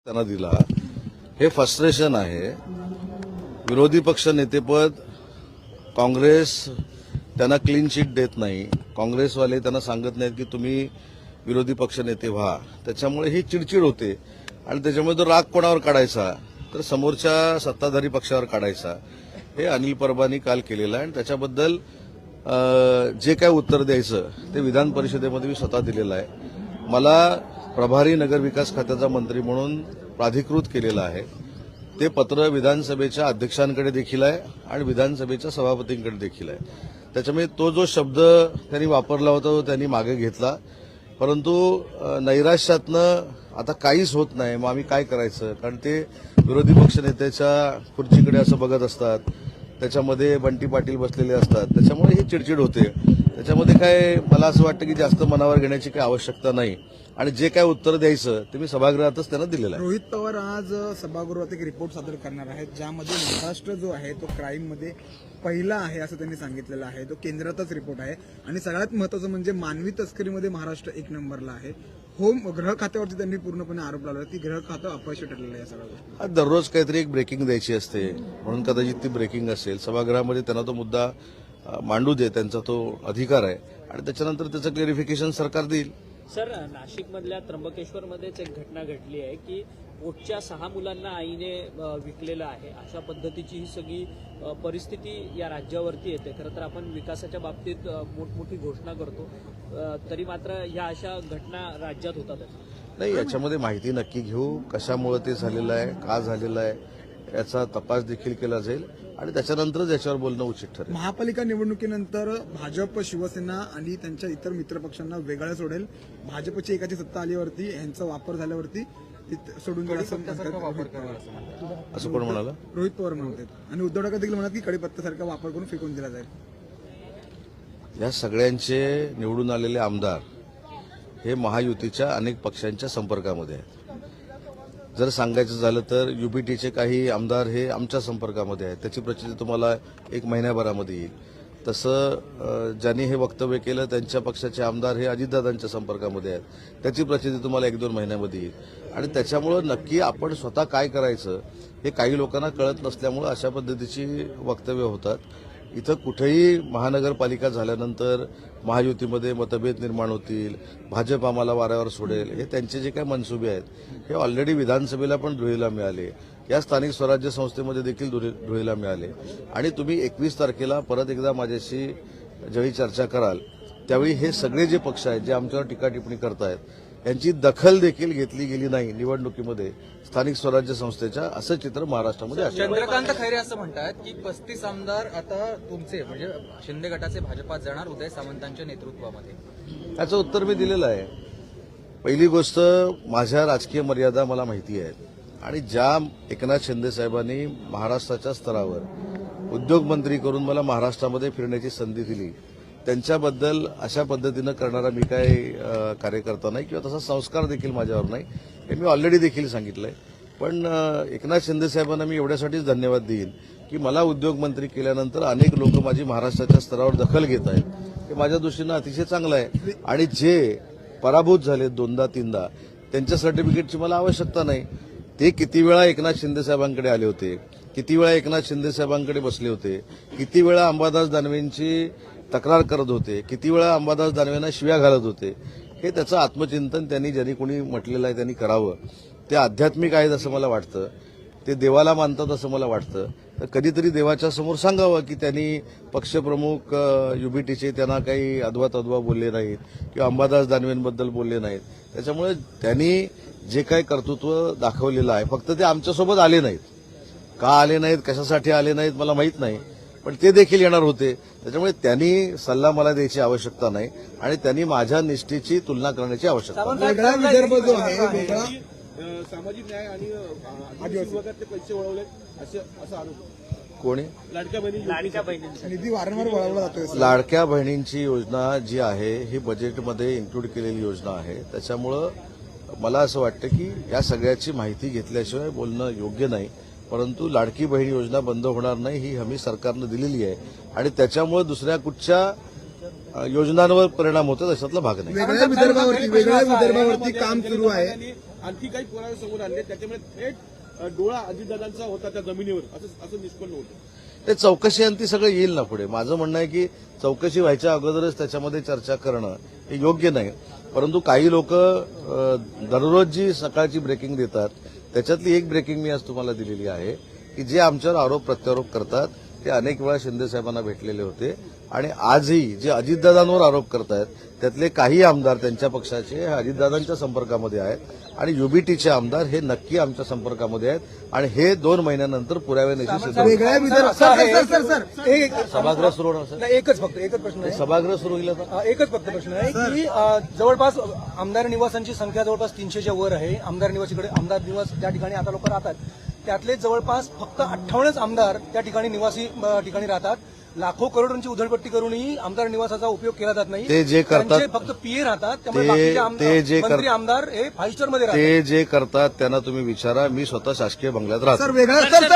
त्यांना दिला हे फ्रस्ट्रेशन आहे. विरोधी पक्ष नेतेपद काँग्रेस त्यांना क्लीन चिट देत नाही. काँग्रेसवाले त्यांना सांगत नाहीत की तुम्ही विरोधी पक्ष नेते व्हा. त्याच्यामुळे ही चिडचिड होते आणि त्याच्यामुळे तो राग कोणावर काढायचा तर समोरच्या सत्ताधारी पक्षावर काढायचा. हे अनिल परबांनी काल केलेलं आहे आणि त्याच्याबद्दल जे काय उत्तर द्यायचं ते विधान परिषदेमध्ये मी स्वतः दिलेलं आहे. मला प्रभारी नगरविकास खात्याचा मंत्री म्हणून प्राधिकृत केलेलं आहे. ते पत्र विधानसभेच्या अध्यक्षांकडे देखील आहे आणि विधानसभेच्या सभापतींकडे देखील आहे. त्याच्यामुळे तो जो शब्द त्यांनी वापरला होता तो त्यांनी मागे घेतला. परंतु नैराश्यातनं आता काहीच होत नाही. मग आम्ही काय करायचं, कारण ते विरोधी पक्षनेत्याच्या खुर्चीकडे असं बघत असतात, त्याच्यामध्ये बंटी पाटील बसलेले असतात, त्याच्यामुळे ही चिडचिड होते. त्याच्यामध्ये काय मला असं वाटतं की जास्त मनावर घेण्याची काही आवश्यकता नाही आणि जे काय उत्तर द्यायचं ते मी सभागृहातच त्यांना दिलेलं आहे. रोहित पवार आज सभागृहात एक रिपोर्ट सादर करणार आहेत ज्यामध्ये महाराष्ट्र जो आहे तो क्राईममध्ये पहिला आहे असं त्यांनी सांगितलेलं आहे. तो केंद्रातच रिपोर्ट आहे आणि सगळ्यात महत्त्वाचं म्हणजे मानवी तस्करीमध्ये महाराष्ट्र 1 नंबरला आहे. गृह खात्यावरती त्यांनी पूर्णपणे आरोप लावला की गृह खातं अपयशी ठरलेलं आहे. या सगळ्या गोष्टी दररोज काहीतरी एक ब्रेकिंग द्यायची असते म्हणून कदाचित ती ब्रेकिंग असेल. सभागृहामध्ये त्यांना तो मुद्दा मांडू दे, त्यांचा तो अधिकार आहे आणि त्याच्यानंतर त्याचं क्लेरिफिकेशन सरकार देईल. सर, नाशिकमधल्या त्र्यंबकेश्वरमध्येच एक घटना घडली आहे की पोटच्या 6 मुलांना आईने विकलेलं आहे. अशा पद्धतीची ही सगळी परिस्थिती या राज्यावरती येते. खरं तर आपण विकासाच्या बाबतीत मोठमोठी घोषणा करतो, तरी मात्र ह्या अशा घटना राज्यात होतात. नाही, याच्यामध्ये माहिती नक्की घेऊ, कशामुळे ते झालेलं आहे, का झालेलं आहे याचा तपास देखील केला जाईल आणि त्याच्यानंतरच याच्यावर बोलणं उचित ठरेल. महापालिका निवडणुकीनंतर भाजप, शिवसेना आणि त्यांच्या इतर मित्रपक्षांना वेगळं सोडेल. भाजपची एकाची सत्ता आल्यावरती यांचा वापर झाल्यावरती सोडून द्यायला असं कोण म्हणाला? रोहित पवार म्हणतात आणि उद्धव ठाकरे देखील म्हणतात की कडीपत्त्यासारखा वापर करून फेकून दिला जाईल. या सगळ्यांचे निवडून आलेले आमदार हे महायुतीच्या अनेक पक्षांच्या संपर्कामध्ये आहेत. जर सांगायचं झालं तर युपीटीचे काही आमदार हे आमच्या संपर्कामध्ये आहेत. त्याची प्रचिती तुम्हाला 1 महिन्याभरामध्ये येईल. तसं ज्यांनी हे वक्तव्य केलं त्यांच्या पक्षाचे आमदार हे अजितदादांच्या संपर्कामध्ये आहेत. त्याची प्रचिती तुम्हाला 1-2 महिन्यामध्ये येईल आणि त्याच्यामुळं नक्की आपण स्वतः काय करायचं हे काही लोकांना कळत नसल्यामुळं अशा पद्धतीची वक्तव्य होतात. इथं कुठेही महानगरपालिका झाल्यानंतर महायुतीमध्ये मतभेद निर्माण होतील, भाजप आम्हाला वाऱ्यावर सोडेल, हे त्यांचे जे काही मनसुबे आहेत हे ऑलरेडी विधानसभेला पण धुळीला मिळाले, या स्थानिक स्वराज्य संस्थेमध्ये देखील धुळीला मिळाले आणि तुम्ही 21 तारखेला परत एकदा माझ्याशी ज्यावेळी चर्चा कराल त्यावेळी हे सगळे जे पक्ष आहेत जे आमच्यावर टीका टिप्पणी करतायत यांची दखल देखील घेतली गेली नाही निवडणुकीमध्ये स्थानिक स्वराज्य संस्थेच्या, असं चित्र महाराष्ट्रामध्ये आहे. चंद्रकांत खैरे असं म्हणतात की 35 आमदार आता तुमचे म्हणजे शिंदे गटाचे भाजपात जाणार उदय सामंतांच्या नेतृत्वामध्ये. याचं उत्तर मी दिलेलं आहे. पहिली गोष्ट, माझ्या राजकीय मर्यादा मला माहिती आहेत आणि ज्या एकनाथ शिंदे साहेबांनी महाराष्ट्राच्या स्तरावर उद्योगमंत्री करून मला महाराष्ट्रामध्ये फिरण्याची संधी दिली त्यांच्याबद्दल अशा पद्धतीनं करणारा मी काही कार्यकर्ता नाही किंवा तसा संस्कार देखील माझ्यावर नाही, हे मी ऑलरेडी देखील सांगितलंय. पण एकनाथ शिंदे साहेबांना मी एवढ्यासाठीच धन्यवाद देईन की मला उद्योगमंत्री केल्यानंतर अनेक लोक माझी महाराष्ट्राच्या स्तरावर दखल घेत आहेत. हे माझ्या दृष्टीनं अतिशय चांगलं आहे आणि जे पराभूत झाले 2दा-3दा त्यांच्या सर्टिफिकेटची मला आवश्यकता नाही. ते किती वेळा एकनाथ शिंदे साहेबांकडे आले होते, किती वेळा एकनाथ शिंदे साहेबांकडे बसले होते, किती वेळा अंबादास दानवेंची तक्रार करत होते, किती वेळा अंबादास दानवेंना शिव्या घालत होते, हे त्याचं आत्मचिंतन त्यांनी ज्यांनी कोणी म्हटलेलं आहे त्यांनी करावं. ते आध्यात्मिक आहेत असं मला वाटतं, ते देवाला मानतात असं मला वाटतं. तर कधीतरी देवाच्या समोर सांगावं की त्यांनी पक्षप्रमुख युबीटीचे त्यांना काही अद्वा बोलले नाहीत किंवा अंबादास दानवेंबद्दल बोलले नाहीत. त्याच्यामुळे त्यांनी जे काही कर्तृत्व दाखवलेलं आहे, फक्त ते आमच्यासोबत आले नाहीत. का आले नाहीत, कशासाठी आले नाहीत मला माहीत नाही, पण ते देखील येणार होते. त्याच्यामुळे त्यांनी सल्ला मला द्यायची आवश्यकता नाही आणि त्यांनी माझ्या निष्ठेची तुलना करण्याची आवश्यकता नाही. वेगळा विदर्भ जो आहे वेगळा सामाजिक न्याय आणि आदिवासी विभागातले पैसे वळवले असा आरोप. कोणी? लाडक्या बहिणी निधी वारंवार वळवला जातोय. लाडक्या बहिणींची योजना जी आहे ही बजेटमध्ये इन्क्लूड केलेली योजना आहे. त्याच्यामुळं मला असं वाटतं की या सगळ्याची माहिती घेतल्याशिवाय बोलणं योग्य नाही. परंतु लाडकी बहीण योजना बंद होणार नाही ही हमी सरकारनं दिलेली आहे आणि त्याच्यामुळे दुसऱ्या कुठच्या योजनांवर परिणाम होतो अशातला भाग नाही. वेगळ्या विदर्भावरती काम सुरू आहे. आणखी काही पुरावे समोर आणले त्याच्यामुळे थेट डोळा अजितदादांचा होता त्या जमिनीवर असं निष्पन्न होतं. ते चौकशी आणि ती सगळं येईल ना पुढे. माझं म्हणणं आहे की चौकशी व्हायच्या अगोदरच त्याच्यामध्ये चर्चा करणं हे योग्य नाही. परंतु काही लोक दररोज जी सकाळची ब्रेकिंग देतात त्याच्यातली एक ब्रेकिंग मी आज तुम्हाला दिलेली आहे की जे आमच्यावर आरोप प्रत्यारोप करतात ते अनेक वेळा शिंदे साहेबांना भेटलेले होते आणि आजही जे अजितदादांवर आरोप करतायत त्यातले काही आमदार त्यांच्या पक्षाचे हे अजितदादांच्या संपर्कामध्ये आहेत आणि युबीटीचे आमदार हे नक्की आमच्या संपर्कामध्ये आहेत आणि हे 2 महिन्यानंतर पुराव्यानिशी सिद्ध होईल. वेगळ्या विदर्भ सभागृह सुरू होणार सर. एकच प्रश्न आहे. सभागृह सुरू होईल आता. एकच फक्त प्रश्न आहे की जवळपास आमदार निवासांची संख्या जवळपास 300च्या वर आहे. आमदार निवासीकडे आमदार निवास ज्या ठिकाणी आता लोक राहतात त्यातले जवळपास फक्त 58 आमदार त्या ठिकाणी निवासी ठिकाणी राहतात. लाखो करोडोंची उधळपट्टी करूनही आमदार निवासाचा उपयोग केला जात नाही. ते जे करतात त्यांचे फक्त पीए राहतात त्यामुळे बाकीचे मंत्री आमदार हे 5 स्टार मध्ये राहतात. ते जे करतात त्यांना तुम्ही विचारा. मी स्वतः शासकीय बंगल्यात राहतो. सर वेगळा